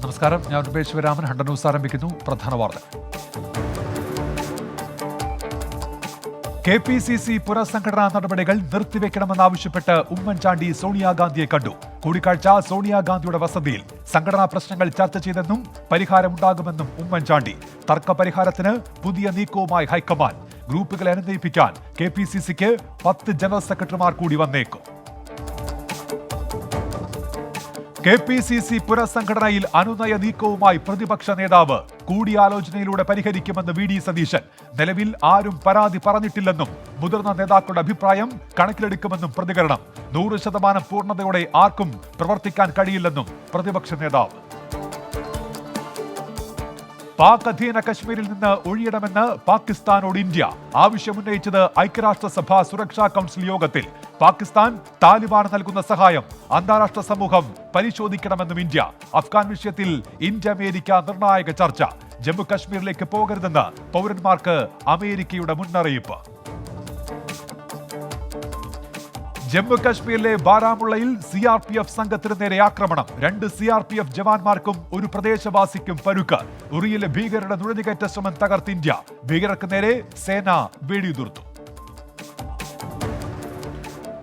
നമസ്കാരം, ഞാൻ Rupesh Sivaraman. Hunter news ആരംഭിക്കുന്നു. പ്രധാന വാർത്ത. KPCC പുനഃസംഘടനാ നടപടികൾ നിർത്തിവെക്കണമെന്നാവശ്യപ്പെട്ട് ഉമ്മൻചാണ്ടി സോണിയാഗാന്ധിയെ കണ്ടു. കൂടിക്കാഴ്ച സോണിയാഗാന്ധിയുടെ വസതിയിൽ. സംഘടനാ പ്രശ്നങ്ങൾ ചർച്ച ചെയ്തെന്നും പരിഹാരമുണ്ടാകുമെന്നും ഉമ്മൻചാണ്ടി. തർക്ക പരിഹാരത്തിന് പുതിയ നീക്കവുമായി ഹൈക്കമാൻഡ്. ഗ്രൂപ്പുകളെ അനുനയിപ്പിക്കാൻ KPCCക്ക് 10 ജനറൽ സെക്രട്ടറിമാർ കൂടി വന്നേക്കും. KPCC പുനഃസംഘടനയിൽ അനുനയ നീക്കവുമായി പ്രതിപക്ഷ നേതാവ്. കൂടിയാലോചനയിലൂടെ പരിഹരിക്കുമെന്ന് VD സതീശൻ. നിലവിൽ ആരും പരാതി പറഞ്ഞിട്ടില്ലെന്നും മുതിർന്ന നേതാക്കളുടെ അഭിപ്രായം കണക്കിലെടുക്കുമെന്നും പ്രതികരണം. 100% പൂർണ്ണതയോടെ ആർക്കും പ്രവർത്തിക്കാൻ കഴിയില്ലെന്നും പ്രതിപക്ഷ നേതാവ്. പാക് അധീന കശ്മീരിൽ നിന്ന് ഒഴിയണമെന്ന് പാകിസ്ഥാനോട് ഇന്ത്യ. ആവശ്യമുന്നയിച്ചത് ഐക്യരാഷ്ട്രസഭ സുരക്ഷാ കൗൺസിൽ യോഗത്തിൽ. പാകിസ്ഥാൻ താലിബാൻ നൽകുന്ന സഹായം അന്താരാഷ്ട്ര സമൂഹം പരിശോധിക്കണമെന്നും ഇന്ത്യ. അഫ്ഗാൻ വിഷയത്തിൽ ഇന്ത്യ അമേരിക്ക നിർണായക ചർച്ച. ജമ്മു കശ്മീരിലേക്ക് പോകരുതെന്ന് പൗരന്മാർക്ക് അമേരിക്കയുടെ മുന്നറിയിപ്പ്. ജമ്മു കശ്മീരിലെ ബാരാമുള്ളയിൽ CRPF സംഘത്തിന് നേരെ ആക്രമണം. 2 CRPF ജവാന്മാർക്കും ഒരു പ്രദേശവാസിക്കും പരുക്ക്. ഉറിയിലെ ഭീകരരുടെ നുഴഞ്ഞുകയറ്റ ശ്രമം തകർത്ത് ഇന്ത്യ. ഭീകരർക്ക് നേരെ സേന വെടിയുതിർത്തു.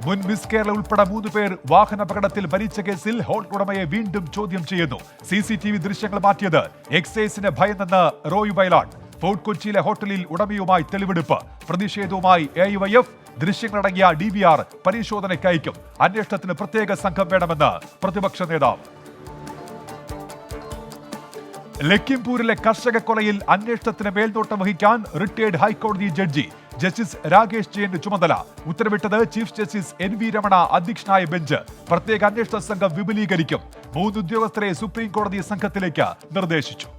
മുൻ മിസ് കേരള ഉൾപ്പെടെ 3 പേർ വാഹനാപകടത്തിൽ മരിച്ച കേസിൽ ഹോട്ടൽ ഉടമയെ വീണ്ടും ചോദ്യം ചെയ്യുന്നു. CCTV ദൃശ്യങ്ങൾ മാറ്റിയത് എക്സൈസിന് ഭയന്നെന്ന് റോയ് വയലാട്. ഫോർട്ട് കൊച്ചിയിലെ ഹോട്ടലിൽ ഉടമയുമായി തെളിവെടുപ്പ്. പ്രതിഷേധവുമായി AYF. ദൃശ്യങ്ങളടങ്ങിയ DVR പരിശോധനയ്ക്ക് അയക്കും. അന്വേഷണത്തിന് പ്രത്യേക സംഘം വേണമെന്ന് പ്രതിപക്ഷ നേതാവ്. ലഖിംപൂരിലെ കർഷക കൊലയിൽ അന്വേഷണത്തിന് മേൽനോട്ടം വഹിക്കാൻ റിട്ടയർഡ് ഹൈക്കോടതി ജഡ്ജി ജസ്റ്റിസ് രാകേഷ് ജെയിന്റെ ചുമതല. ഉത്തരവിട്ടത് ചീഫ് ജസ്റ്റിസ് NV രമണ അധ്യക്ഷനായ ബെഞ്ച്. പ്രത്യേക അന്വേഷണ സംഘം വിപുലീകരിക്കും. 3 ഉദ്യോഗസ്ഥരെ സുപ്രീം കോടതി സംഘത്തിലേക്ക് നിർദ്ദേശിച്ചു.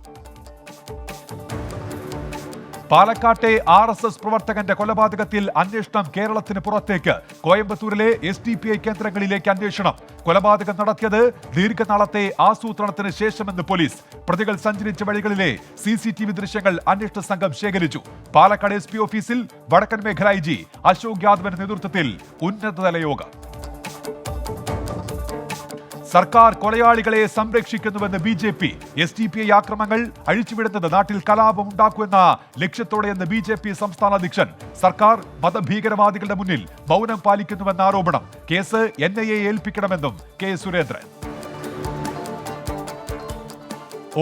പാലക്കാട്ടെ RSS പ്രവർത്തകന്റെ കൊലപാതകത്തിൽ അന്വേഷണം കേരളത്തിന് പുറത്തേക്ക്. കോയമ്പത്തൂരിലെ SDPI കേന്ദ്രങ്ങളിലേക്ക് അന്വേഷണം. കൊലപാതകം നടത്തിയത് ദീർഘനാളത്തെ ആസൂത്രണത്തിന് ശേഷമെന്ന് പോലീസ്. പ്രതികൾ സഞ്ചരിച്ച വഴികളിലെ CCTV ദൃശ്യങ്ങൾ അന്വേഷണ സംഘം ശേഖരിച്ചു. പാലക്കാട് SP ഓഫീസിൽ വടക്കൻ മേഖല IG അശോക് യാദവിന്റെ നേതൃത്വത്തിൽ ഉന്നതതല യോഗം. സർക്കാർ കൊലയാളികളെ സംരക്ഷിക്കുന്നുവെന്ന് BJP. SDPI ആക്രമണങ്ങൾ അഴിച്ചുവിടുന്നത് നാട്ടിൽ കലാപം ഉണ്ടാക്കുമെന്ന ലക്ഷ്യത്തോടെയെന്ന് BJP സംസ്ഥാന അധ്യക്ഷൻ. സർക്കാർ മതഭീകരവാദികളുടെ മുന്നിൽ മൗനം പാലിക്കുന്നുവെന്ന ആരോപണം. Case NIA ഏൽപ്പിക്കണമെന്നും K Surendran.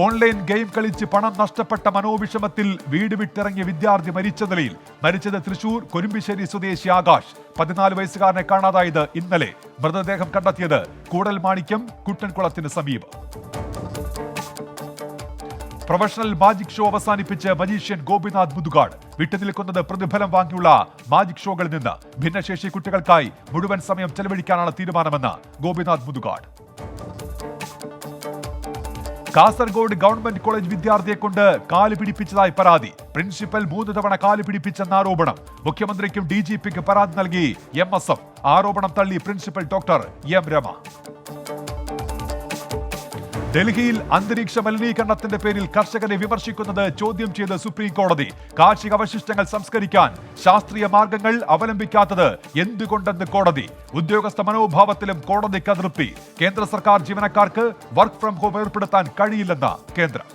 Online game കളിച്ച് പണം നഷ്ടപ്പെട്ട മനോവിഷമത്തിൽ വീട് വിട്ടിറങ്ങിയ വിദ്യാർത്ഥി മരിച്ച നിലയിൽ. മരിച്ചത് തൃശൂർ കൊരുമ്പിശ്ശേരി സ്വദേശി ആകാശ്. 14 വയസ്സുകാരനെ കാണാതായത് ഇന്നലെ. മൃതദേഹം കണ്ടെത്തിയത് കൂടൽ മാണിക്യം കുട്ടൻകുളത്തിന് സമീപം. പ്രൊഫഷണൽ മാജിക് ഷോ അവസാനിപ്പിച്ച് മജീഷ്യൻ ഗോപിനാഥ് മുതുകാട്. വിട്ടുനിൽക്കുന്നത് പ്രതിഫലം വാങ്ങിയുള്ള മാജിക് ഷോകളിൽ നിന്ന്. ഭിന്നശേഷി കുട്ടികൾക്കായി മുഴുവൻ സമയം ചെലവഴിക്കാനാണ് തീരുമാനമെന്ന് ഗോപിനാഥ് മുതുകാട്. കാസർഗോഡ് ഗവൺമെന്റ് കോളേജ് വിദ്യാർത്ഥിയെ കൊണ്ട് കാല് പിടിപ്പിച്ചതായി പരാതി. പ്രിൻസിപ്പൽ 3 തവണ കാല് പിടിപ്പിച്ചെന്ന ആരോപണം. മുഖ്യമന്ത്രിക്കും DGPക്ക് പരാതി നൽകി MSF. ആരോപണം തള്ളി പ്രിൻസിപ്പൽ ഡോക്ടർ M രമ. ഡൽഹിയിൽ അന്തരീക്ഷ മലിനീകരണത്തിന്റെ പേരിൽ കർഷകരെ വിമർശിക്കുന്നത് ചോദ്യം ചെയ്ത് സുപ്രീം കോടതി. കാർഷിക അവശിഷ്ടങ്ങൾ സംസ്കരിക്കാൻ ശാസ്ത്രീയ മാർഗങ്ങൾ അവലംബിക്കാത്തത് എന്തുകൊണ്ടെന്ന് കോടതി. ഉദ്യോഗസ്ഥ മനോഭാവത്തിലും കോടതിക്ക് അതൃപ്തി. കേന്ദ്ര സർക്കാർ ജീവനക്കാർക്ക് വർക്ക് ഫ്രം ഹോം ഏർപ്പെടുത്താൻ കഴിയില്ലെന്ന് കേന്ദ്രം.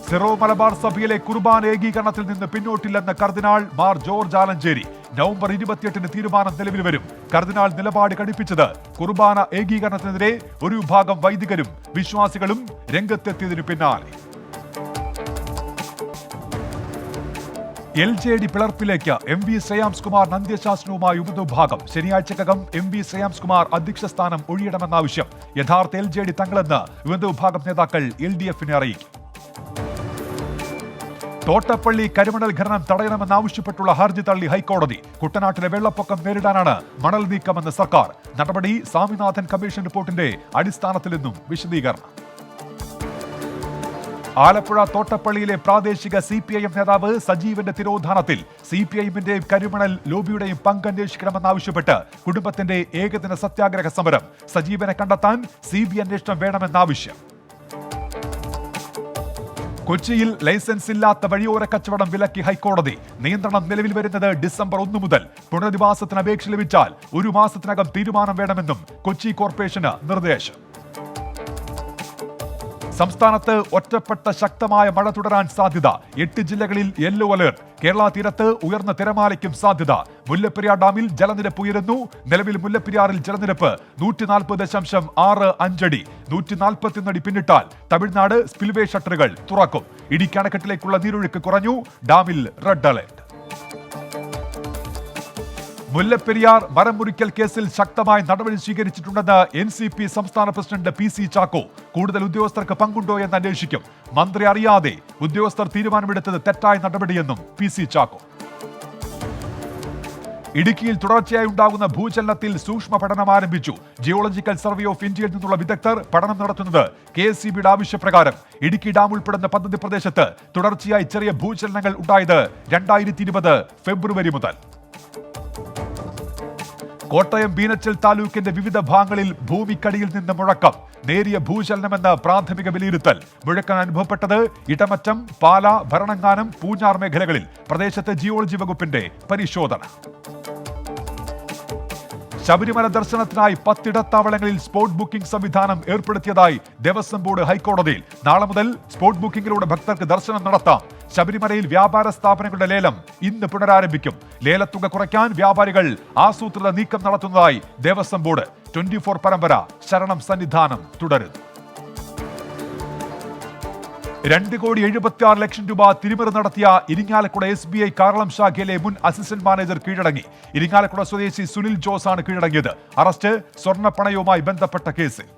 സിറോ മലബാർ സഭയിലെ കുർബാന ഏകീകരണത്തിൽ നിന്ന് പിന്നോട്ടില്ലെന്ന് കർദിനാൾ മാർ ജോർജ് ആലഞ്ചേരി. നവംബർ 28-ന് തീരുമാനം നിലവിൽ വരും. കർദിനാൾ നിലപാട് കടുപ്പിച്ചത് കുർബാന ഏകീകരണത്തിനെതിരെ ഒരു വിഭാഗം വൈദികരും വിശ്വാസികളും രംഗത്തെത്തിയതിനു പിന്നാലെ. LJD പിളർപ്പിലേക്ക് MV ശ്രേയാംസ് കുമാർ അന്ത്യശാസനവുമായി ഉപവിഭാഗം. ശനിയാഴ്ചക്കകം MV ശ്രേയാംസ് കുമാർ അധ്യക്ഷ സ്ഥാനം ഒഴിയണമെന്നാവശ്യം. യഥാർത്ഥ LJD തങ്ങളെന്ന് വിഭാഗം നേതാക്കൾ LDFനെ അറിയിക്കും. തോട്ടപ്പള്ളി കരിമണൽ ഖനനം തടയണമെന്നാവശ്യപ്പെട്ടുള്ള ഹർജി തള്ളി ഹൈക്കോടതി. കുട്ടനാട്ടിലെ വെള്ളപ്പൊക്കം നേരിടാനാണ് മണൽ നീക്കമെന്ന് സർക്കാർ. നടപടി സ്വാമിനാഥൻ കമ്മീഷൻ റിപ്പോർട്ടിന്റെ അടിസ്ഥാനത്തിലെന്നും വിശദീകരണം. ആലപ്പുഴ തോട്ടപ്പള്ളിയിലെ പ്രാദേശിക CPIM നേതാവ് സജീവന്റെ തിരോധാനത്തിൽ. CPIMന്റെയും കരിമണൽ ലോബിയുടെയും പങ്ക് അന്വേഷിക്കണമെന്നാവശ്യപ്പെട്ട് കുടുംബത്തിന്റെ ഏകദിന സത്യാഗ്രഹ സമരം. സജീവനെ കണ്ടെത്താൻ CBI അന്വേഷണം വേണമെന്നാവശ്യം. കൊച്ചിയിൽ ലൈസൻസ് ഇല്ലാത്ത വഴിയോര കച്ചവടം വിലക്കി ഹൈക്കോടതി. നിയന്ത്രണം നിലവിൽ വരുന്നത് ഡിസംബർ 1 മുതൽ. പുനരധിവാസത്തിന് അപേക്ഷ ലഭിച്ചാൽ 1 മാസത്തിനകം തീരുമാനം വേണമെന്നും കൊച്ചി കോർപ്പറേഷന് നിർദ്ദേശം. സംസ്ഥാനത്ത് ഒറ്റപ്പെട്ട ശക്തമായ മഴ തുടരാൻ സാധ്യത. 8 ജില്ലകളിൽ യെല്ലോ അലർട്ട്. കേരള തീരത്ത് ഉയർന്ന തിരമാലയ്ക്കും സാധ്യത. മുല്ലപ്പെരിയാർ ഡാമിൽ ജലനിരപ്പ് ഉയരുന്നു. നിലവിൽ മുല്ലപ്പെരിയാറിൽ ജലനിരപ്പ് 140.65 അടി. 141 അടി പിന്നിട്ടാൽ തമിഴ്നാട് സ്പിൽവേ ഷട്ടറുകൾ തുറക്കും. ഇടുക്കി അണക്കെട്ടിലേക്കുള്ള നീരൊഴുക്ക് കുറഞ്ഞു. ഡാമിൽ റെഡ് അലർട്ട്. മുല്ലപ്പെരിയാർ മരം മുറിക്കൽ കേസിൽ ശക്തമായ നടപടി സ്വീകരിച്ചിട്ടുണ്ടെന്ന് NCP സംസ്ഥാന പ്രസിഡന്റ് PC ചാക്കോ. കൂടുതൽ ഉദ്യോഗസ്ഥർക്ക് പങ്കുണ്ടോ എന്ന് അന്വേഷിക്കും. മന്ത്രി അറിയാതെ ഉദ്യോഗസ്ഥർ തീരുമാനമെടുത്തത് തെറ്റായ നടപടിയെന്നും PC ചാക്കോ. ഇടുക്കിയിൽ തുടർച്ചയായി ഉണ്ടാകുന്ന ഭൂചലനത്തിൽ സൂക്ഷ്മ പഠനം ആരംഭിച്ചു. ജിയോളജിക്കൽ സർവേ ഓഫ് ഇന്ത്യയിൽ നിന്നുള്ള വിദഗ്ധർ പഠനം നടത്തുന്നത് KSEBയുടെ ആവശ്യപ്രകാരം. ഇടുക്കി ഡാം ഉൾപ്പെടുന്ന പദ്ധതി പ്രദേശത്ത് തുടർച്ചയായി ചെറിയ ഭൂചലനങ്ങൾ ഉണ്ടായത് 2020 ഫെബ്രുവരി മുതൽ. കോട്ടയം ബീനച്ചൽ താലൂക്കിന്റെ വിവിധ ഭാഗങ്ങളിൽ ഭൂമിക്കടിയിൽ നിന്ന് മുഴക്കം. നേരിയ ഭൂചലനമെന്ന് പ്രാഥമിക വിലയിരുത്തൽ. മുഴക്കം അനുഭവപ്പെട്ടത് ഇടമറ്റം, പാല, ഭരണങ്ങാനം, പൂഞ്ഞാർ മേഖലകളിൽ. പ്രദേശത്ത് ജിയോളജി വകുപ്പിന്റെ പരിശോധന. ശബരിമല ദർശനത്തിനായി 10 ഇടത്താവളങ്ങളിൽ സ്പോട്ട് ബുക്കിംഗ് സംവിധാനം ഏർപ്പെടുത്തിയതായി ദേവസ്വം ബോർഡ് ഹൈക്കോടതിയിൽ. നാളെ മുതൽ സ്പോട്ട് ബുക്കിംഗിലൂടെ ഭക്തർക്ക് ദർശനം നടത്താം. ശബരിമലയിൽ വ്യാപാര സ്ഥാപനങ്ങളുടെ ലേലം ഇന്ന് പുനരാരംഭിക്കും. ലേലത്തുക കുറയ്ക്കാൻ വ്യാപാരികൾ ആസൂത്രിത നീക്കം നടത്തുന്നതായി ദേവസ്വം ബോർഡ്. 24 പരമ്പര ശരണം സന്നിധാനം തുടരുന്നു. 2,76,00,000 രൂപ തിരിമറി നടത്തിയ ഇരിങ്ങാലക്കുട SBI കാറളം ശാഖയിലെ മുൻ അസിസ്റ്റന്റ് മാനേജർ കീഴടങ്ങി. ഇരിങ്ങാലക്കുട സ്വദേശി സുനിൽ ജോസ് ആണ് കീഴടങ്ങിയത്. അറസ്റ്റ് സ്വർണ്ണപ്പണയവുമായി ബന്ധപ്പെട്ട കേസിൽ.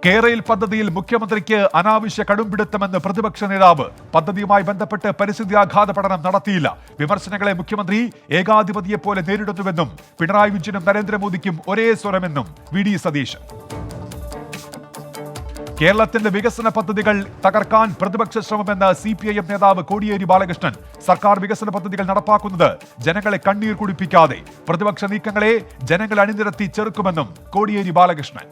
കേരയിൽ പദ്ധതിയിൽ മുഖ്യമന്ത്രിക്ക് അനാവശ്യ കടുംപിടുത്തമെന്ന് പ്രതിപക്ഷ നേതാവ്. പദ്ധതിയുമായി ബന്ധപ്പെട്ട് പരിസ്ഥിതിയാഘാത പഠനം നടത്തിയില്ല. വിമർശനങ്ങളെ മുഖ്യമന്ത്രി ഏകാധിപതിയെപ്പോലെ നേരിടുന്നുവെന്നും പിണറായി വിജയനും നരേന്ദ്രമോദിക്കും ഒരേ സ്വരമെന്നും VD സതീശൻ. കേരളത്തിന്റെ വികസന പദ്ധതികൾ തകർക്കാൻ പ്രതിപക്ഷ ശ്രമമെന്ന് CPIM നേതാവ് കോടിയേരി ബാലകൃഷ്ണൻ. സർക്കാർ വികസന പദ്ധതികൾ നടപ്പാക്കുന്നത് ജനങ്ങളെ കണ്ണീർ കുടിപ്പിക്കാതെ. പ്രതിപക്ഷ നീക്കങ്ങളെ ജനങ്ങൾ അണിനിരത്തി ചെറുക്കുമെന്നും കോടിയേരി ബാലകൃഷ്ണൻ.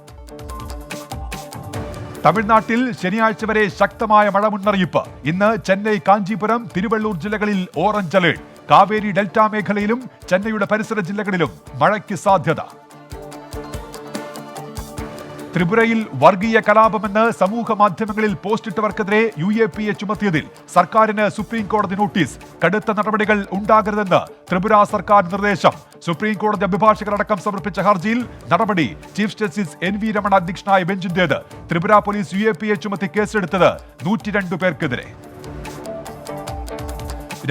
തമിഴ്നാട്ടിൽ ശനിയാഴ്ച വരെ ശക്തമായ മഴ മുന്നറിയിപ്പ്. ഇന്ന് ചെന്നൈ, കാഞ്ചീപുരം, തിരുവള്ളൂർ ജില്ലകളിൽ ഓറഞ്ച് അലേർട്ട്. കാവേരി ഡെൽറ്റ മേഖലയിലും ചെന്നൈയുടെ പരിസര ജില്ലകളിലും മഴയ്ക്ക് സാധ്യത. ത്രിപുരയിൽ വർഗീയ കലാപമെന്ന് സമൂഹ മാധ്യമങ്ങളിൽ പോസ്റ്റിട്ടവർക്കെതിരെ UAPA ചുമത്തിയതിൽ സർക്കാരിന് സുപ്രീം കോടതി നോട്ടീസ്. കടുത്ത നടപടികൾ ഉണ്ടാകരുതെന്ന് ത്രിപുര സർക്കാർ നിർദ്ദേശം. സുപ്രീം കോടതി അഭിഭാഷകരടക്കം സമർപ്പിച്ച ഹർജിയിൽ നടപടി ചീഫ് ജസ്റ്റിസ് NV രമണ അധ്യക്ഷനായ ബെഞ്ചിന്റേത്. ത്രിപുര പോലീസ് UAPA ചുമത്തി കേസെടുത്തത് 102 പേർക്കെതിരെ.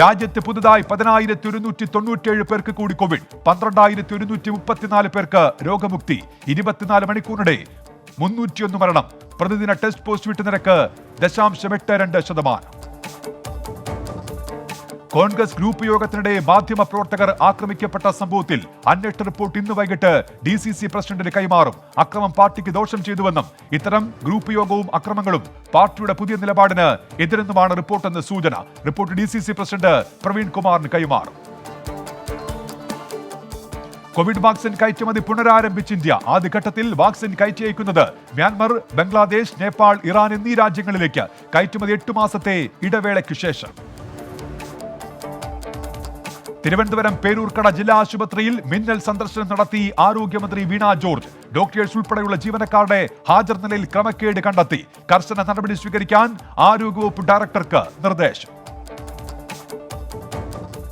രാജ്യത്ത് പുതുതായി 10,197 പേർക്ക് കൂടി കോവിഡ്. 12,134 പേർക്ക് രോഗമുക്തി. 24 മണിക്കൂറിനിടെ 301 മരണം. പ്രതിദിന ടെസ്റ്റ് പോസിറ്റിവിറ്റി നിരക്ക് 0.82%. കോൺഗ്രസ് ഗ്രൂപ്പ് യോഗത്തിനിടെ മാധ്യമ പ്രവർത്തകർ ആക്രമിക്കപ്പെട്ട സംഭവത്തിൽ അന്വേഷണ റിപ്പോർട്ട് ഇന്ന് വൈകിട്ട് DCC പ്രസിഡന്റിന് കൈമാറും. അക്രമം പാർട്ടിക്ക് ദോഷം ചെയ്തുവെന്നും ഇത്തരം ഗ്രൂപ്പ് യോഗവും അക്രമങ്ങളും പാർട്ടിയുടെ പുതിയ നിലപാടിന് എതിരെന്നുമാണ് റിപ്പോർട്ടെന്ന് സൂചന. റിപ്പോർട്ട് DCC പ്രസിഡന്റ് പ്രവീൺ കുമാറിന് കൈമാറും. കോവിഡ് വാക്സിൻ കയറ്റുമതി പുനരാരംഭിച്ച് ഇന്ത്യ. ആദ്യഘട്ടത്തിൽ വാക്സിൻ കയറ്റി അയക്കുന്നത് മ്യാൻമർ, ബംഗ്ലാദേശ്, നേപ്പാൾ, ഇറാൻ എന്നീ രാജ്യങ്ങളിലേക്ക്. കയറ്റുമതി 8 മാസത്തെ ഇടവേളയ്ക്ക് ശേഷം. തിരുവനന്തപുരം പേരൂർക്കട ജില്ലാ ആശുപത്രിയിൽ മിന്നൽ സന്ദർശനം നടത്തി ആരോഗ്യമന്ത്രി വീണ ജോർജ്. ഡോക്ടേഴ്സ് ഉൾപ്പെടെയുള്ള ജീവനക്കാരുടെ ഹാജർ നിലയിൽ ക്രമക്കേട് കണ്ടെത്തി. കർശന നടപടി സ്വീകരിക്കാൻ ആരോഗ്യവകുപ്പ് ഡയറക്ടർക്ക് നിർദ്ദേശം.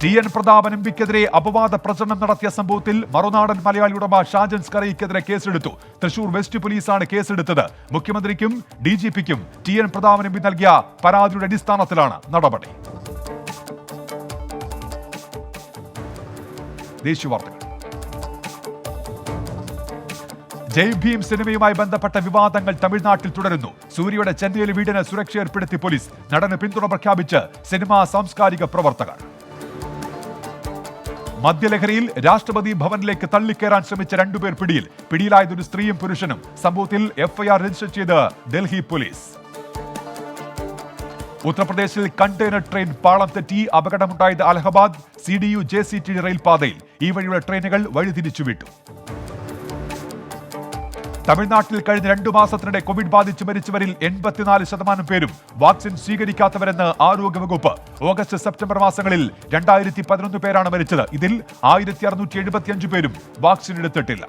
TN പ്രതാപൻ MPക്കെതിരെ അപവാദ പ്രചരണം നടത്തിയ സംഭവത്തിൽ മറുനാടൻ മലയാളി ഉടമ ഷാജൻ സ്കറിയ്ക്കെതിരെ കേസെടുത്തു. തൃശൂർ വെസ്റ്റ് പോലീസാണ് കേസെടുത്തത്. മുഖ്യമന്ത്രിക്കും DGPക്കും TN പ്രതാപൻ MP നൽകിയ പരാതിയുടെ അടിസ്ഥാനത്തിലാണ് നടപടി. ദേശീയ വാർത്തകൾ. ജയ് ഭീം സിനിമയുമായി ബന്ധപ്പെട്ട വിവാദങ്ങൾ തമിഴ്നാട്ടിൽ തുടരുന്നു. സൂര്യയുടെ ചെന്നൈയിലെ വീടിന് സുരക്ഷ ഏർപ്പെടുത്തി പോലീസ്. നടന് പിന്തുണ പ്രഖ്യാപിച്ച് സിനിമാ സാംസ്കാരിക പ്രവർത്തകർ. മദ്യലഹരിയിൽ രാഷ്ട്രപതി ഭവനിലേക്ക് തള്ളിക്കയറാൻ ശ്രമിച്ച 2 പേർ പിടിയിൽ. പിടിയിലായത് ഒരു സ്ത്രീയും പുരുഷനും. സംഭവത്തിൽ FIR രജിസ്റ്റർ ചെയ്ത് ഡൽഹി പോലീസ്. ഉത്തർപ്രദേശിൽ കണ്ടെയ്നർ ട്രെയിൻ പാളം തെറ്റി അപകടമുണ്ടായത് അലഹബാദ് CDU JCTD റെയിൽപാതയിൽ. ഈ വഴിയുള്ള ട്രെയിനുകൾ വഴിതിരിച്ചുവിട്ടു. തമിഴ്നാട്ടിൽ കഴിഞ്ഞ 2 മാസത്തിനിടെ കോവിഡ് ബാധിച്ച് മരിച്ചവരിൽ 84% പേരും വാക്സിൻ സ്വീകരിക്കാത്തവരെന്ന് ആരോഗ്യവകുപ്പ്. ഓഗസ്റ്റ്, സെപ്റ്റംബർ മാസങ്ങളിൽ 2011 പേരാണ് മരിച്ചത്. ഇതിൽ 1675 പേരും വാക്സിൻ എടുത്തിട്ടില്ല.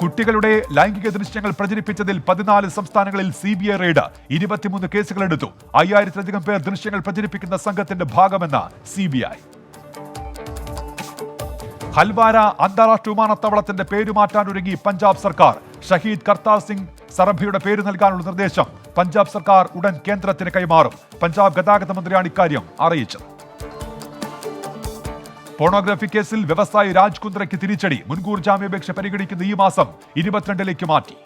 കുട്ടികളുടെ ലൈംഗിക ദൃശ്യങ്ങൾ പ്രചരിപ്പിച്ചതിൽ 14 സംസ്ഥാനങ്ങളിൽ CBI റെയ്ഡ്. 23 കേസുകളെടുത്തു. 5000-ലധികം പേർ ദൃശ്യങ്ങൾ പ്രചരിപ്പിക്കുന്ന സംഘത്തിന്റെ ഭാഗമെന്ന് CBI. ഹൽവാര അന്താരാഷ്ട്ര വിമാനത്താവളത്തിന്റെ പേരുമാറ്റാനൊരുങ്ങി പഞ്ചാബ് സർക്കാർ. ഷഹീദ് കർത്താർ സിംഗ് സറഭിയുടെ പേര് നൽകാനുള്ള നിർദ്ദേശം പഞ്ചാബ് സർക്കാർ ഉടൻ കേന്ദ്രത്തിന് കൈമാറും. പഞ്ചാബ് ഗതാഗത മന്ത്രിയാണ് ഇക്കാര്യം അറിയിച്ചത്. പോണോഗ്രാഫി കേസിൽ വ്യവസായി രാജ് കുന്ദ്രയ്ക്ക് തിരിച്ചടി. മുൻകൂർ ജാമ്യാപേക്ഷ പരിഗണിക്കുന്ന ഈ മാസം 22 മാറ്റി.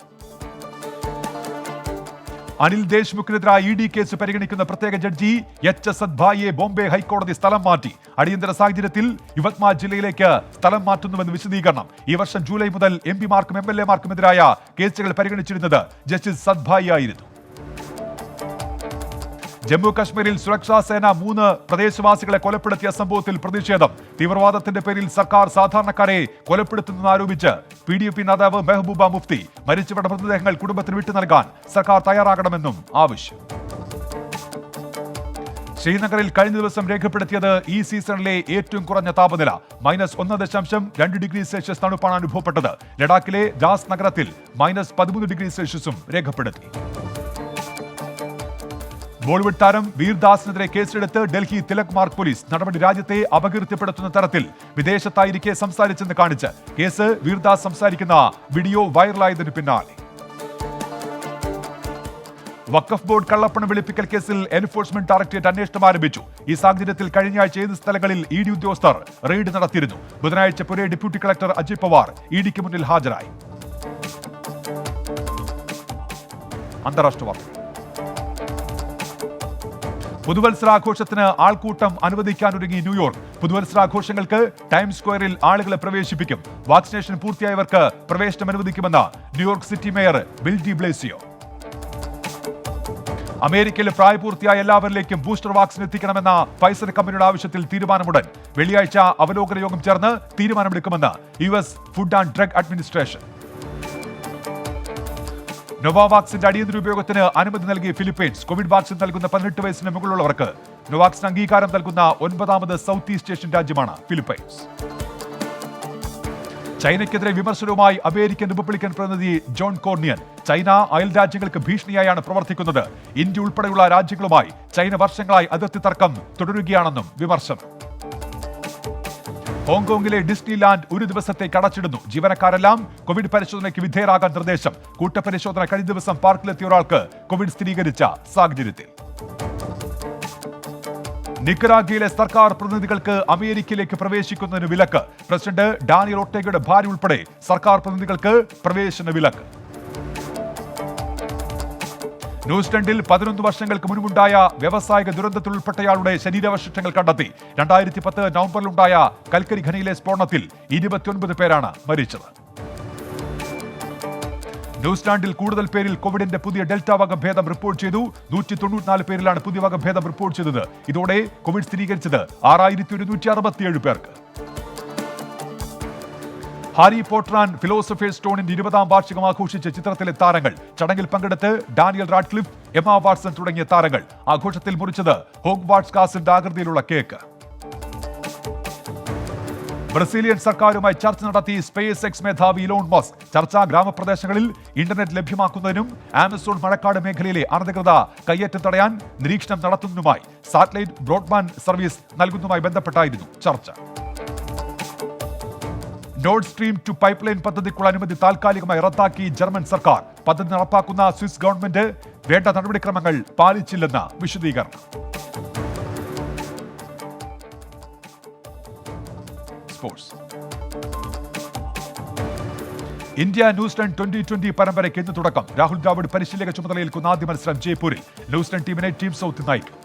അനിൽ ദേശ്മുഖിനെതിരായ ED കേസ് പരിഗണിക്കുന്ന പ്രത്യേക ജഡ്ജി H. സദ്ഭായിയെ ബോംബെ ഹൈക്കോടതി സ്ഥലം മാറ്റി. അടിയന്തര സാഹചര്യത്തിൽ യുവത്മാൽ ജില്ലയിലേക്ക് സ്ഥലം മാറ്റുന്നുവെന്ന് വിശദീകരണം. ഈ വർഷം ജൂലൈ മുതൽ MP-മാർക്കും MLA-മാർക്കുമെതിരായ കേസുകൾ പരിഗണിച്ചിരുന്നത് ജസ്റ്റിസ് സദ്ഭായി ആയിരുന്നു. ജമ്മു കശ്മീരിൽ സുരക്ഷാ സേന 3 പ്രദേശവാസികളെ കൊലപ്പെടുത്തിയ സംഭവത്തിൽ പ്രതിഷേധം. തീവ്രവാദത്തിന്റെ പേരിൽ സർക്കാർ സാധാരണക്കാരെ കൊലപ്പെടുത്തുന്നതാരോപിച്ച് PDP നേതാവ് മെഹബൂബ മുഫ്തി. മരിച്ചവരുടെ മൃതദേഹങ്ങൾ കുടുംബത്തിന് വിട്ടു നൽകാൻ സർക്കാർ തയ്യാറാകണമെന്നും ആവശ്യം. ശ്രീനഗറിൽ കഴിഞ്ഞ ദിവസം രേഖപ്പെടുത്തിയത് ഈ സീസണിലെ ഏറ്റവും കുറഞ്ഞ താപനില. -1.2 തണുപ്പാണ് അനുഭവപ്പെട്ടത്. ലഡാക്കിലെ ദ്രാസ് നഗരത്തിൽ -13 രേഖപ്പെടുത്തി. ബോളിവുഡ് താരം വീർദാസിനെതിരെ കേസെടുത്ത് ഡൽഹി തിലക് മാർഗ് പോലീസ്. നടപടി രാജ്യത്തെ അപകീർത്തിപ്പെടുത്തുന്ന തരത്തിൽ വിദേശത്തായിരിക്കെ സംസാരിച്ചെന്ന് കാണിച്ച് കേസ്. വീർദാസ് സംസാരിക്കുന്ന വീഡിയോ വൈറലായതിനു പിന്നാലെ. വഖഫ് ബോർഡ് കള്ളപ്പണം വെളുപ്പിക്കൽ കേസിൽ എൻഫോഴ്സ്മെന്റ് ഡയറക്ടറേറ്റ് അന്വേഷണം ആരംഭിച്ചു. ഈ സാഹചര്യത്തിൽ കഴിഞ്ഞയാഴ്ച 7 സ്ഥലങ്ങളിൽ ED ഉദ്യോഗസ്ഥർ റെയ്ഡ് നടത്തിയിരുന്നു. ബുധനാഴ്ച പുരെ ഡെപ്യൂട്ടി കളക്ടർ അജയ് പവാർ EDക്ക് മുന്നിൽ ഹാജരായി. അന്താരാഷ്ട്ര വാർത്തകൾ. പുതുവത്സരാഘോഷത്തിന് ആൾക്കൂട്ടം അനുവദിക്കാനൊരുങ്ങി ന്യൂയോർക്ക്. പുതുവത്സരാഘോഷങ്ങൾക്ക് ടൈംസ് സ്ക്വയറിൽ ആളുകളെ പ്രവേശിപ്പിക്കും. വാക്സിനേഷൻ പൂർത്തിയായവർക്ക് പ്രവേശനം അനുവദിക്കുമെന്ന് New York city mayor Bill de Blasio. അമേരിക്കയിൽ പ്രായപൂർത്തിയായ എല്ലാവരിലേക്കും ബൂസ്റ്റർ വാക്സിൻ എത്തിക്കണമെന്ന ഫൈസർ കമ്പനിയുടെ ആവശ്യത്തിൽ തീരുമാനമുടൻ. വെള്ളിയാഴ്ച അവലോകന യോഗം ചേർന്ന് തീരുമാനമെടുക്കുമെന്ന് US food and drug administration. നൊവാവാക്സിന്റെ അടിയന്തര ഉപയോഗത്തിന് അനുമതി നൽകി ഫിലിപ്പീൻസ്. കോവിഡ് വാക്സിൻ നൽകുന്ന 18 വയസ്സിന് മുകളിലുള്ളവർക്ക് നൊവാക്സിന് അംഗീകാരം നൽകുന്ന 9ാമത് സൗത്ത് ഈസ്റ്റ് ഏഷ്യൻ രാജ്യമാണ് ഫിലിപ്പൈൻസ്. ചൈനയ്ക്കെതിരെ വിമർശനവുമായി അമേരിക്കൻ റിപ്പബ്ലിക്കൻ പ്രതിനിധി ജോൺ കോർണിയൻ. ചൈന അയൽ രാജ്യങ്ങൾക്ക് ഭീഷണിയായാണ് പ്രവർത്തിക്കുന്നത്. ഇന്ത്യ ഉൾപ്പെടെയുള്ള രാജ്യങ്ങളുമായി ചൈന വർഷങ്ങളായി അതിർത്തി തർക്കം തുടരുകയാണെന്നും വിമർശനം. ഹോങ്കോങ്ങിലെ ഡിസ്നി ലാൻഡ് 1 ദിവസത്തേക്ക് അടച്ചിടുന്നു. ജീവനക്കാരെല്ലാം കോവിഡ് പരിശോധനയ്ക്ക് വിധേയരാകാൻ നിർദ്ദേശം. കൂട്ടപരിശോധന കഴിഞ്ഞ ദിവസം പാർക്കിലെത്തിയ ഒരാൾക്ക് കോവിഡ് സ്ഥിരീകരിച്ച സാഹചര്യത്തിൽ. നിക്കരാഗ്വയിലെ സർക്കാർ പ്രതിനിധികൾക്ക് അമേരിക്കയിലേക്ക് പ്രവേശിക്കുന്നതിന് വിലക്ക്. പ്രസിഡന്റ് ഡാനിയൽ ഒർട്ടേഗയുടെ ഭാര്യ ഉൾപ്പെടെ സർക്കാർ പ്രതിനിധികൾക്ക് പ്രവേശന വിലക്ക്. ന്യൂസിലൻഡിൽ 11 വർഷങ്ങൾക്ക് മുൻപുണ്ടായ വ്യവസായിക ദുരന്തത്തിൽ ഉൾപ്പെട്ടയാളുടെ ശരീരാവശിഷ്ടങ്ങൾ കണ്ടെത്തി. 2010 നവംബറിലുണ്ടായ കൽക്കരി ഖനിയിലെ സ്ഫോടനത്തിൽ 29 പേരാണ് മരിച്ചത്. ന്യൂസിലാൻഡിൽ കൂടുതൽ പേരിൽ കോവിഡിന്റെ പുതിയ ഡെൽറ്റ വകഭേദം റിപ്പോർട്ട് ചെയ്തു. 194 പേരിലാണ് പുതിയ വകഭേദം റിപ്പോർട്ട് ചെയ്തത്. ഇതോടെ കോവിഡ് സ്ഥിരീകരിച്ചത് 6167 പേർക്ക്. ഹാരി പോട്ടർ ആൻഡ് ഫിലോസഫേഴ്സ് സ്റ്റോണിന്റെ 20ാം വാർഷികം ആഘോഷിച്ച ചിത്രത്തിലെ താരങ്ങൾ. ചടങ്ങിൽ പങ്കെടുത്ത് ഡാനിയൽ റാഡ്ക്ലിഫ്, എമ്മ വാട്സൺ തുടങ്ങിയ താരങ്ങൾ. ആഘോഷത്തിൽ മുറിച്ചത് ഹോഗ്വാർട്സ് കാസിന്റെ ആകൃതിയിലുള്ള കേക്ക്. ബ്രസീലിയൻ സർക്കാരുമായി ചർച്ച നടത്തി സ്പേസ് എക്സ് മേധാവി ഇലോൺ മസ്ക്. ചർച്ച ഗ്രാമപ്രദേശങ്ങളിൽ ഇന്റർനെറ്റ് ലഭ്യമാക്കുന്നതിനും ആമസോൺ മഴക്കാട് മേഖലയിലെ അനധികൃത കയ്യേറ്റം തടയാൻ നിരീക്ഷണം നടത്തുന്നതിനുമായി സാറ്റലൈറ്റ് ബ്രോഡ്ബാൻഡ് സർവീസ് നൽകുന്നതുമായി ബന്ധപ്പെട്ടായിരുന്നു ചർച്ച. നോർഡ് സ്ട്രീം 2 പൈപ്പ് ലൈൻ പദ്ധതിക്കുള്ള അനുമതി താൽക്കാലികമായി റദ്ദാക്കി ജർമ്മൻ സർക്കാർ. പദ്ധതി നടപ്പാക്കുന്ന സ്വിസ് ഗവൺമെന്റ് വേണ്ട നടപടിക്രമങ്ങൾ പാലിച്ചില്ലെന്ന് വിശദീകരണം. സ്പോർട്സ്. ഇന്ത്യ ന്യൂസിലൻഡ് 2020 പരമ്പരയ്ക്ക് ഇന്ന് തുടക്കം. രാഹുൽ ദ്രാവിഡ് പരിശീലക ചുമതലയേൽക്കുന്ന ആദ്യ മത്സരം ജയ്പൂരിൽ. ന്യൂസിലൻഡ് ടീമിനെ ടീം സൗത്ത് നയിക്കും.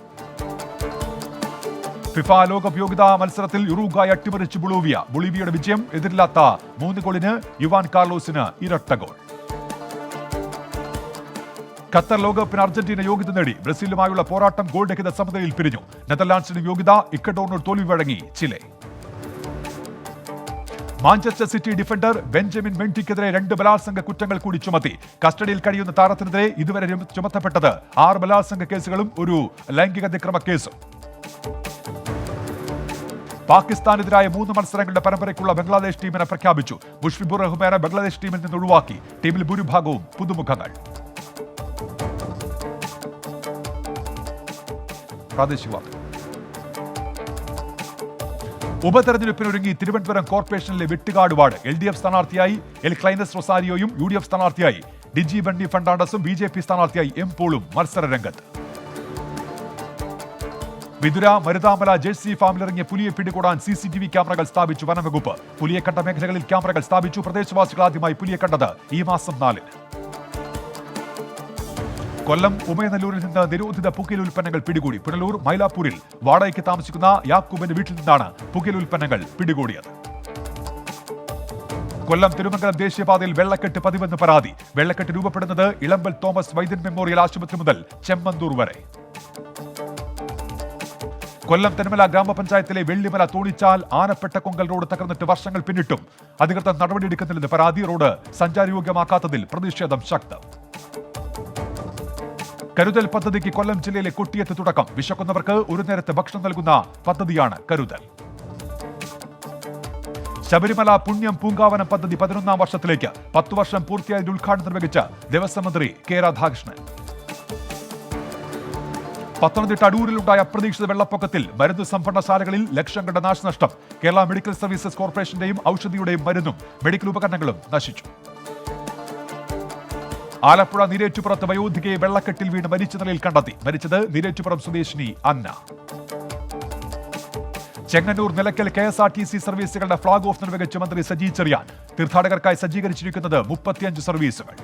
ഫിഫ ലോകകപ്പ് യോഗ്യതാ മത്സരത്തിൽ യുറുഗ്വായ് അട്ടിമറിച്ച് ബൊളീവിയയുടെ വിജയം. എതിരില്ലാത്ത 3 ഗോളിന് യുവാൻ കാർലോസിന് ഇരട്ട ഗോൾ. ഖത്തർ ലോകകപ്പിന് അർജന്റീന യോഗ്യത നേടി. ബ്രസീലുമായുള്ള പോരാട്ടം ഗോൾ രഹിത സമനിലയിൽ പിരിഞ്ഞു. നെതർലാൻഡ്സിന് യോഗ്യത. ഇക്വഡോറിനോട് തോൽവി വഴങ്ങി ചിലെ. മാഞ്ചസ്റ്റർ സിറ്റി ഡിഫൻഡർ ബെഞ്ചമിൻ മെൻഡിക്കെതിരെ 2 ബലാത്സംഗ കുറ്റങ്ങൾ കൂടി ചുമത്തി. കസ്റ്റഡിയിൽ കഴിയുന്ന താരത്തിനെതിരെ ഇതുവരെ ചുമത്തപ്പെട്ടത് 6 ബലാത്സംഗ കേസുകളും ഒരു ലൈംഗിക അതിക്രമ കേസും. പാകിസ്ഥാനെതിരായ 3 മത്സരങ്ങളുടെ പരമ്പരയ്ക്കുള്ള ബംഗ്ലാദേശ് ടീമിനെ പ്രഖ്യാപിച്ചു. മുഷ്ഫിബുർ റഹ്മാനെ ബംഗ്ലാദേശ് ടീമിൽ നിന്ന് ഒഴിവാക്കി. ടീമിൽ ഭൂരിഭാഗവും പുതുമുഖങ്ങൾ. ഉപതെരഞ്ഞെടുപ്പിനൊരുങ്ങി തിരുവനന്തപുരം കോർപ്പറേഷനിലെ വെട്ടുകാട് വാർഡ്. LDF സ്ഥാനാർത്ഥിയായി എൽ ക്ലൈനസ് റൊസാരിയോയും UDF സ്ഥാനാർത്ഥിയായി ഡിജി ബണ്ണി ഫെർണാണ്ടസും BJP സ്ഥാനാർത്ഥിയായി M പോളും മത്സര രംഗത്ത്. വിതുര മരുതാമല ജേഴ്സി ഫാമിലിറങ്ങിയ പുലിയെ പിടികൂടാൻ CCTV ക്യാമറകൾ സ്ഥാപിച്ചു വനംവകുപ്പ്. പുലിയെ കണ്ട മേഖലകളിൽ ക്യാമറകൾ സ്ഥാപിച്ചു. പ്രദേശവാസികൾ ആദ്യമായി പുലിയെ കണ്ടത് ഈ മാസം 4-ന്. കൊല്ലം ഉമയനല്ലൂരിൽ നിന്ന് നിരോധിത പുകയില ഉൽപ്പന്നങ്ങൾ പിടികൂടി. പുനലൂർ മൈലാപ്പൂരിൽ വാടകയ്ക്ക് താമസിക്കുന്ന യാക്കൂബിന്റെ വീട്ടിൽ നിന്നാണ് പുകയില ഉൽപ്പന്നങ്ങൾ പിടികൂടിയത്. കൊല്ലം തിരുമംഗലം ദേശീയപാതയിൽ വെള്ളക്കെട്ട് പതിവെന്ന് പരാതി. വെള്ളക്കെട്ട് രൂപപ്പെടുന്നത് ഇളമ്പൽ തോമസ് വൈദ്യൻ മെമ്മോറിയൽ ആശുപത്രി മുതൽ ചെമ്മന്തൂർ വരെ. കൊല്ലം തെന്മല ഗ്രാമപഞ്ചായത്തിലെ വെള്ളിമല തോണിച്ചാൽ ആനപ്പെട്ടക്കൊങ്കൽ റോഡ് തകർന്നിട്ട് വർഷങ്ങൾ പിന്നിട്ടും അധികൃതർ നടപടിയെടുക്കുന്നില്ലെന്ന് പരാതി. റോഡ് സഞ്ചാരയോഗ്യമാക്കാത്തതിൽ പ്രതിഷേധം ശക്തം. കരുതൽ പദ്ധതിക്ക് കൊല്ലം ജില്ലയിലെ കൊട്ടിയത്ത് തുടക്കം. വിശക്കുന്നവർക്ക് ഒരു നേരത്തെ ഭക്ഷണം നൽകുന്ന പദ്ധതിയാണ് കരുതൽ. ശബരിമല പുണ്യം പൂങ്കാവനം പദ്ധതി 11ാം വർഷത്തിലേക്ക്. 10 വർഷം പൂർത്തിയായതിന്റെ ഉദ്ഘാടനം നിർവഹിച്ച ദേവസ്വം മന്ത്രി K രാധാകൃഷ്ണൻ. പത്തനംതിട്ട അടൂരിലുണ്ടായ അപ്രതീക്ഷിത വെള്ളപ്പൊക്കത്തിൽ മരുന്ന് സംഭരണശാലകളിൽ ലക്ഷങ്ങളുടെ നാശനഷ്ടം. കേരള മെഡിക്കൽ സർവീസസ് കോർപ്പറേഷന്റെയും ഔഷധിയുടെയും മരുന്നും മെഡിക്കൽ ഉപകരണങ്ങളും നശിച്ചു. ആലപ്പുഴ നീരേറ്റുപുറത്ത് വയോധികയെ വെള്ളക്കെട്ടിൽ വീണ് മരിച്ച നിലയിൽ കണ്ടെത്തി. മരിച്ചത് നീരേറ്റുപുറം സ്വദേശിനി അന്ന. ചെങ്ങന്നൂർ നിലയ്ക്കൽ KSRTC സർവീസുകളുടെ ഫ്ളാഗ് ഓഫ് നിർവഹിച്ച മന്ത്രി സജി ചെറിയാൻ. തീർത്ഥാടകർക്കായി സജ്ജീകരിച്ചിരിക്കുന്നത് 35 സർവീസുകൾ.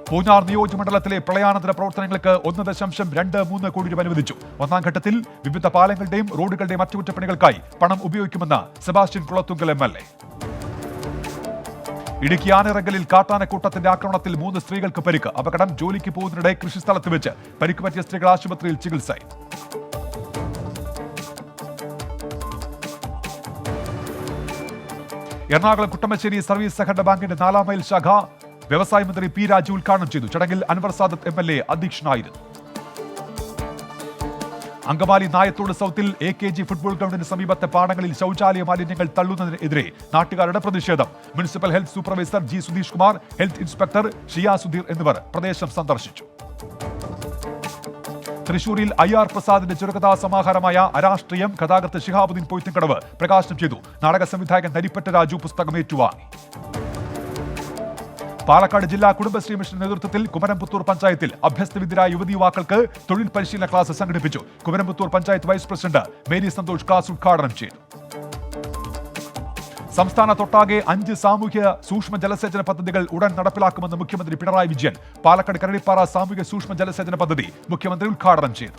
പൂഞ്ഞാർ നിയോജകമണ്ഡലത്തിലെ പ്രളയാനന്തര പ്രവർത്തനങ്ങൾക്ക് 1.23 കോടി രൂപ അനുവദിച്ചു. 1ാം ഘട്ടത്തിൽ വിവിധ പാലങ്ങളുടെയും റോഡുകളുടെയും അറ്റകുറ്റപ്പണികൾക്കായി പണം ഉപയോഗിക്കുമെന്ന് സെബാസ്റ്റ്യൻ കുളത്തുങ്കൽ MLA. ഇടുക്കി ആനിറങ്കലിൽ കാട്ടാനക്കൂട്ടത്തിന്റെ ആക്രമണത്തിൽ 3 സ്ത്രീകൾക്ക് പരിക്ക്. അപകടം ജോലിക്ക് പോകുന്നതിനിടെ കൃഷിസ്ഥലത്ത് വെച്ച് പരിക്ക് പറ്റിയ സ്ത്രീകൾ ആശുപത്രിയിൽ ചികിത്സയിൽ. എറണാകുളം കുട്ടമശ്ശേരി സർവീസ് സഹകരണ ബാങ്കിന്റെ 4ാം മൈൽ ശാഖ വ്യവസായ മന്ത്രി P രാജു ഉദ്ഘാടനം ചെയ്തു. ചടങ്ങിൽ അൻവർ സാദത്ത് MLA അധ്യക്ഷനായിരുന്നു. അങ്കമാലി നായത്തോട് സൗത്തിൽ AKG ഫുട്ബോൾ ഗ്രൗണ്ടിന് സമീപത്തെ പാടങ്ങളിൽ ശൗചാലയ മാലിന്യങ്ങൾ തള്ളുന്നതിനെതിരെ നാട്ടുകാരുടെ പ്രതിഷേധം. Municipal health supervisor G Sudheesh Kumar, health inspector Shiya Sudheer എന്നിവർ പ്രദേശം സന്ദർശിച്ചു. തൃശൂരിൽ IR പ്രസാദിന്റെ ചെറുകഥാ സമാഹാരമായ അരാഷ്ട്രീയം കഥാകൃത്ത് ശിഹാബുദ്ദീൻ പൊയ്ത്തുംകടവ് പ്രകാശനം ചെയ്തു. നാടക സംവിധായകൻ നരിപ്പറ്റ രാജു പുസ്തകം ഏറ്റുവാങ്ങി. പാലക്കാട് ജില്ലാ കുടുംബശ്രീ മിഷൻ നേതൃത്വത്തിൽ കുമരംപുത്തൂർ പഞ്ചായത്തിൽ അഭ്യസ്തവിദ്യരായ യുവതി യുവാക്കൾക്ക് തൊഴിൽ പരിശീലന ക്ലാസ് സംഘടിപ്പിച്ചു. Kumaramputhur panchayat vice president Mary Santhosh class ഉദ്ഘാടനം ചെയ്തു. സംസ്ഥാനത്തൊട്ടാകെ 5 സാമൂഹ്യ സൂക്ഷ്മ ജലസേചന പദ്ധതികൾ ഉടൻ നടപ്പിലാക്കുമെന്ന് മുഖ്യമന്ത്രി പിണറായി വിജയൻ. പാലക്കാട് കരടിപ്പാറ സാമൂഹ്യ സൂക്ഷ്മ ജലസേചന പദ്ധതി മുഖ്യമന്ത്രി ഉദ്ഘാടനം ചെയ്തു.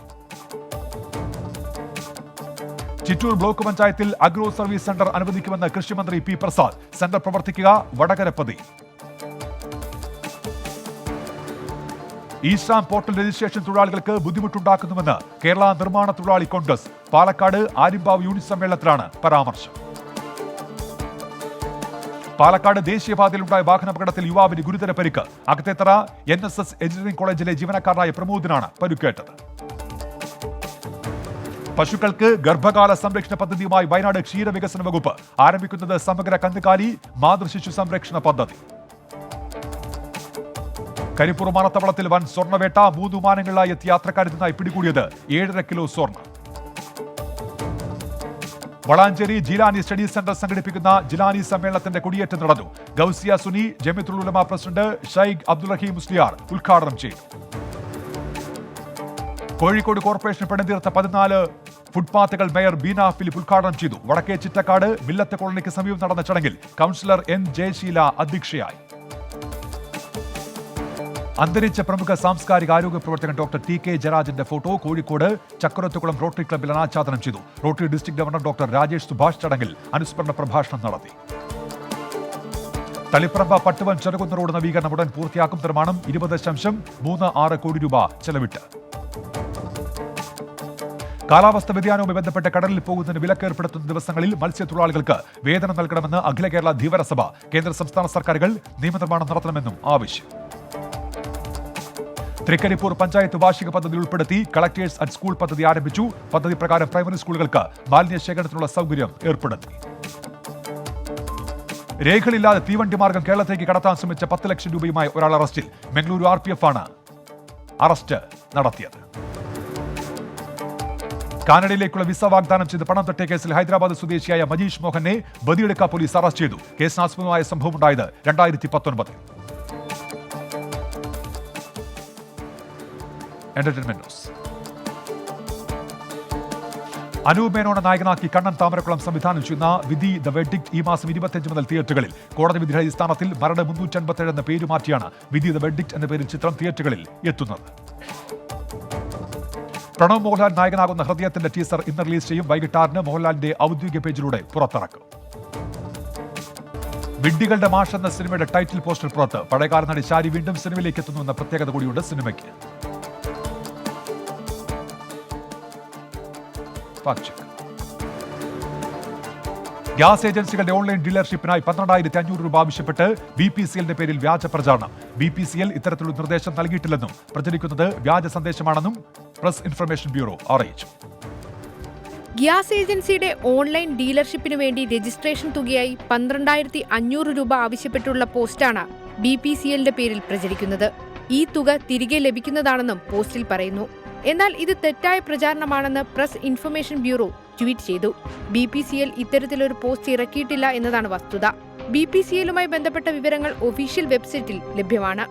ചിറ്റൂർ ബ്ലോക്ക് പഞ്ചായത്തിൽ അഗ്രോ സർവീസ് സെന്റർ അനുവദിക്കുമെന്ന് കൃഷിമന്ത്രി P പ്രസാദ്. സെന്റർ പ്രവർത്തിക്കുക വടകരപ്പതി. ഈശ്രാം പോർട്ടൽ രജിസ്ട്രേഷൻ തൊഴിലാളികൾക്ക് ബുദ്ധിമുട്ടുണ്ടാക്കുന്നുവെന്ന് കേരള നിർമ്മാണ തൊഴിലാളി കോൺഗ്രസ്. പാലക്കാട് ആര്യമ്പാവ് യൂണിറ്റ് സമ്മേളനത്തിലാണ് പരാമർശം. പാലക്കാട് ദേശീയപാതയിലുണ്ടായ വാഹനാപകടത്തിൽ യുവാവിന് ഗുരുതര പരിക്ക്. അകത്തേത്തറ NSS എഞ്ചിനീയറിംഗ് കോളേജിലെ ജീവനക്കാരനായ പ്രമോദിനാണ് പരിക്കേറ്റത്. പശുക്കൾക്ക് ഗർഭകാല സംരക്ഷണ പദ്ധതിയുമായി വയനാട് ക്ഷീരവികസന വകുപ്പ് ആരംഭിക്കുന്നത് സമഗ്ര കന്നുകാലി മാതൃശിശു സംരക്ഷണ പദ്ധതി. കരിപ്പൂർ വിമാനത്താവളത്തിൽ വൻ സ്വർണ്ണവേട്ട. 3 വിമാനങ്ങളിലായി എത്തിയ യാത്രക്കാരിൽ നിന്നായി പിടികൂടിയത് 7.5 കിലോ സ്വർണ്ണം. വളാഞ്ചേരി ജിലാനി സ്റ്റഡി സെന്റർ സംഘടിപ്പിക്കുന്ന ജിലാനി സമ്മേളനത്തിന്റെ കൊടിയേറ്റം നടന്നു. ഗൗസിയ സുനി ജമിയത്തുൽ ഉലമ പ്രസിഡന്റ് ഷൈഖ് അബ്ദുൽ റഹീം മുസ്ലിയാർ ഉദ്ഘാടനം ചെയ്തു. കോഴിക്കോട് കോർപ്പറേഷൻ പണിതീർത്ത 14 ഫുട്പാത്തുകൾ മേയർ ബീന ഫിലിപ്പ് ഉദ്ഘാടനം ചെയ്തു. വടക്കേ ചിറ്റക്കാട് മില്ലത്ത് കോളനിക്ക് സമീപം നടന്ന ചടങ്ങിൽ കൗൺസിലർ N ജയശീല അധ്യക്ഷയായി. അന്തരിച്ച പ്രമുഖ സാംസ്കാരിക ആരോഗ്യ പ്രവർത്തകൻ ഡോക്ടർ TK ജയരാജന്റെ ഫോട്ടോ കോഴിക്കോട് ചക്കുരത്തുകുളം റോട്ടറി ക്ലബ്ബിൽ അനാച്ഛാദനം ചെയ്തു. Rotary district governor doctor Rajesh Subhash ചടങ്ങിൽ അനുസ്മരണ പ്രഭാഷണം നടത്തി. തളിപ്പറമ്പ പട്ടുവൻ ചെറുകുന്ന റോഡ് നവീകരണം ഉടൻ പൂർത്തിയാക്കും. നിർമ്മാണം 20.36 കോടി രൂപ ചെലവിട്ട്. കാലാവസ്ഥ വ്യതിയാനവുമായി ബന്ധപ്പെട്ട് കടലിൽ പോകുന്നതിന് വിലക്കേർപ്പെടുത്തുന്ന ദിവസങ്ങളിൽ മത്സ്യത്തൊഴിലാളികൾക്ക് വേതനം നൽകണമെന്ന് അഖില കേരള ധീവരസഭ. കേന്ദ്ര സംസ്ഥാന സർക്കാരുകൾ നിയമനിർമ്മാണം നടത്തണമെന്നും ആവശ്യം. തൃക്കരിപ്പൂർ പഞ്ചായത്ത് വാർഷിക പദ്ധതി ഉൾപ്പെടുത്തി കളക്ടേഴ്സ് അറ്റ് സ്കൂൾ പദ്ധതി ആരംഭിച്ചു. പദ്ധതി പ്രകാരം പ്രൈമറി സ്കൂളുകൾക്ക് മാലിന്യ ശേഖരണത്തിനുള്ള സൗകര്യം ഏർപ്പെടുത്തി. രേഖകളില്ലാതെ തീവണ്ടി മാർഗം കേരളത്തിലേക്ക് കടത്താൻ ശ്രമിച്ച 10 ലക്ഷം രൂപയുമായി ഒരാൾ അറസ്റ്റിൽ. മംഗളൂരു RPF ആണ് അറസ്റ്റ് നടത്തിയത്. കാനഡയിലേക്കുള്ള വിസ വാഗ്ദാനം ചെയ്ത് പണം തട്ടിയ കേസിൽ ഹൈദരാബാദ് സ്വദേശിയായ മജീഷ് മോഹനെ ബദിയടുക്ക പോലീസ് അറസ്റ്റ് ചെയ്തു. കേസിനാസ്പദമായ സംഭവം ഉണ്ടായത് 2019. Entertainment news. അനൂപ് മേനോനെ നായകനാക്കി കണ്ണൻ താമരക്കുളം സംവിധാനം ചെയ്യുന്ന വിധി ദ വെർഡിക്ട് ഈ മാസം 25 മുതൽ തിയേറ്ററുകളിൽ. കോടതി വിധിയുടെ അടിസ്ഥാനത്തിൽ മരട് 357 എന്ന പേര് മാറ്റിയാണ് വിധി ദ വെർഡിക്ട് എന്ന പേരിൽ ചിത്രം തിയേറ്ററുകളിൽ എത്തുന്നത്. പ്രണവ് മോഹൻലാൽ നായകനാകുന്ന ഹൃദയത്തിന്റെ ടീസർ ഇന്ന് റിലീസ് ചെയ്യും. വൈകിട്ട് 6-ന് മോഹൻലാലിന്റെ ഔദ്യോഗിക പേജിലൂടെ പുറത്തിറക്കും. വിഡ്ഢികളുടെ മാഷ് എന്ന സിനിമയുടെ ടൈറ്റിൽ പോസ്റ്റർ പുറത്ത്. പഴയകാല നടി ശാരി വീണ്ടും സിനിമയിലേക്ക് എത്തുന്നുവെന്ന പ്രത്യേകത കൂടിയുണ്ട് സിനിമയ്ക്ക്. ഗ്യാസ് ഏജൻസികളുടെ ഓൺലൈൻ ഡീലർഷിപ്പിനായി 12,500 രൂപ ആവശ്യപ്പെട്ട് BPCLന്റെ പേരിൽ വ്യാജ പ്രചാരണം. BPCL ഇത്തരത്തിലുള്ള നിർദ്ദേശം നൽകിയിട്ടില്ലെന്നും പ്രചരിക്കുന്നത് വ്യാജ സന്ദേശമാണെന്നും പ്രസ് ഇൻഫർമേഷൻ ബ്യൂറോ അറിയിച്ചു. ഗ്യാസ് ഏജൻസിയുടെ ഓൺലൈൻ ഡീലർഷിപ്പിനു വേണ്ടി രജിസ്ട്രേഷൻ തുകയായി 12,500 രൂപ ആവശ്യപ്പെട്ടുള്ള പോസ്റ്റാണ് BPCLന്റെ പേരിൽ പ്രചരിക്കുന്നത്. ഈ തുക തിരികെ ലഭിക്കുന്നതാണെന്നും പോസ്റ്റിൽ പറയുന്നു. എന്നാൽ ഇത് തെറ്റായ പ്രചാരണമാണെന്ന് പ്രസ് ഇൻഫർമേഷൻ ബ്യൂറോ ട്വീറ്റ് ചെയ്തു. BPCL ഇത്തരത്തിലൊരു പോസ്റ്റ് ഇറക്കിയിട്ടില്ല എന്നതാണ് വസ്തുത. BPCLുമായി ബന്ധപ്പെട്ട വിവരങ്ങൾ ഒഫീഷ്യൽ വെബ്സൈറ്റിൽ ലഭ്യമാണ്.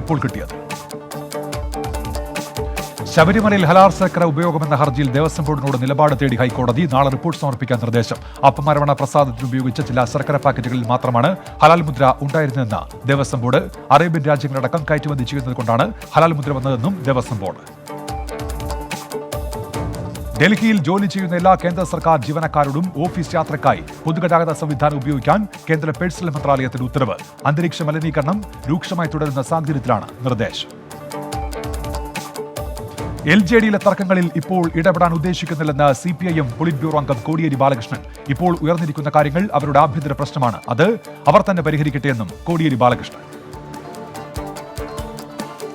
ഇപ്പോൾ കിട്ടിയത് ശബരിമലയിൽ ഹലാൽ ശർക്കര ഉപയോഗമെന്ന ഹർജിയിൽ ദേവസ്വം ബോർഡിനോട് നിലപാട് തേടി ഹൈക്കോടതി. നാളെ റിപ്പോർട്ട് സമർപ്പിക്കാൻ നിർദ്ദേശം. അപ്പമരവണ പ്രസാദത്തിന് ഉപയോഗിച്ച ചില ശർക്കര പാക്കറ്റുകളിൽ മാത്രമാണ് ഹലാൽ മുദ്ര ഉണ്ടായിരുന്നതെന്ന് ദേവസ്വം ബോർഡ്. അറേബ്യൻ രാജ്യങ്ങളടക്കം കയറ്റുമതി ചെയ്യുന്നത് കൊണ്ടാണ് ഹലാൽ മുദ്ര വന്നതെന്നും ദേവസ്വം ബോർഡ്. ഡൽഹിയിൽ ജോലി ചെയ്യുന്ന എല്ലാ കേന്ദ്ര സർക്കാർ ജീവനക്കാരോടും ഓഫീസ് യാത്രക്കായി പൊതുഗതാഗത സംവിധാനം ഉപയോഗിക്കാൻ കേന്ദ്ര പേഴ്സണൽ മന്ത്രാലയത്തിന്റെ ഉത്തരവ്. അന്തരീക്ഷ മലിനീകരണം രൂക്ഷമായി തുടരുന്ന സാഹചര്യത്തിലാണ് നിർദ്ദേശം. LJDയിലെ തർക്കങ്ങളിൽ ഇപ്പോൾ ഇടപെടാൻ ഉദ്ദേശിക്കുന്നില്ലെന്ന് CPIM പൊളിറ്റ് ബ്യൂറോ അംഗം കോടിയേരി ബാലകൃഷ്ണൻ. ഇപ്പോൾ ഉയർന്നിരിക്കുന്ന കാര്യങ്ങൾ അവരുടെ ആഭ്യന്തര പ്രശ്നമാണ്, അത് അവർ തന്നെ പരിഹരിക്കട്ടെ എന്നും കോടിയേരി ബാലകൃഷ്ണൻ.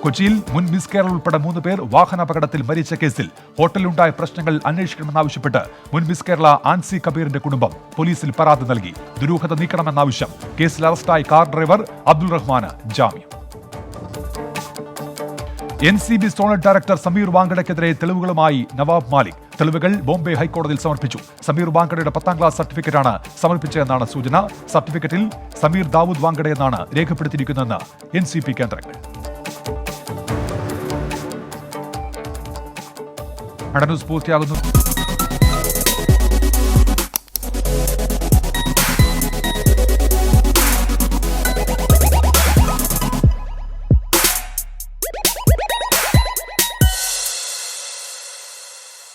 കൊച്ചിയിൽ മുൻ മിസ് കേരള ഉൾപ്പെടെ 3 പേർ വാഹനാപകടത്തിൽ മരിച്ച കേസിൽ ഹോട്ടലിലുണ്ടായ പ്രശ്നങ്ങൾ അന്വേഷിക്കണമെന്നാവശ്യപ്പെട്ട് മുൻ മിസ് കേരള ആൻസി കബീറിന്റെ കുടുംബം പോലീസിൽ പരാതി നൽകി. ദുരൂഹത നീക്കണമെന്നാവശ്യം. കേസിൽ അറസ്റ്റായ കാർ ഡ്രൈവർ അബ്ദുൾ റഹ്മാന് ജാമ്യം. NCB സോണൽ ഡയറക്ടർ സമീർ വാങ്കഡയ്ക്കെതിരെ തെളിവുകളുമായി നവാബ് മാലിക്. തെളിവുകൾ ബോംബെ ഹൈക്കോടതിയിൽ സമർപ്പിച്ചു. സമീർ വാങ്കഡയുടെ 10ാം ക്ലാസ് സർട്ടിഫിക്കറ്റാണ് സമർപ്പിച്ചതെന്നാണ് സൂചന. സർട്ടിഫിക്കറ്റിൽ സമീർ ദാവൂദ് വാങ്കഡ എന്നാണ് രേഖപ്പെടുത്തിയിരിക്കുന്നതെന്ന് NCP കേന്ദ്രങ്ങൾ. ന്യൂസ് പൂർത്തിയാകുന്നു.